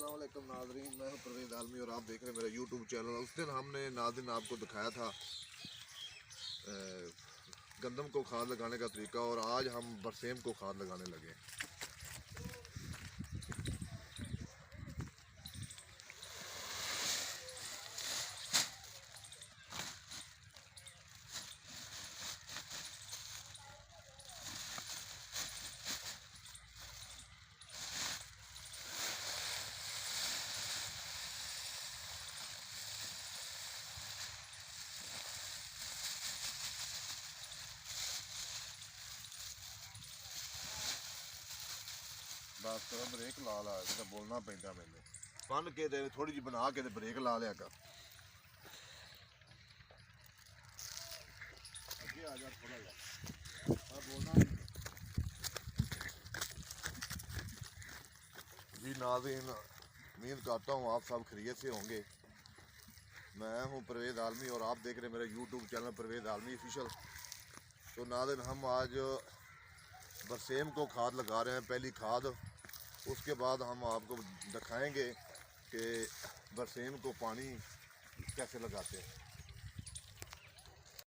अस्सलाम वालेकुम नाज़रीन, मैं हूं परवेज़ आलमी और आप देख रहे हैं मेरा यूट्यूब चैनल। उस दिन हमने नाज़रीन आपको दिखाया था गंदम को खाद लगाने का तरीका और आज हम बरसेम को खाद लगाने लगे। बस ब्रेक ला ला के बोलना पैंदा मैंने बन के थोड़ी जी बना के ब्रेक ला लिया कर। अगे आ जा थोड़ा जा बोलना जी। नाज़रीन, उम्मीद करता हूँ आप सब खैरियत से होंगे। मैं हूँ परवेज़ आलमी और आप देख रहे हैं मेरा यूट्यूब चैनल परवेज़ आलमी ऑफिशियल। तो नाज़रीन, हम आज बरसेम को खाद लगा रहे हैं, पहली खाद। उसके बाद हम आपको दिखाएंगे कि बरसेम को पानी कैसे लगाते हैं।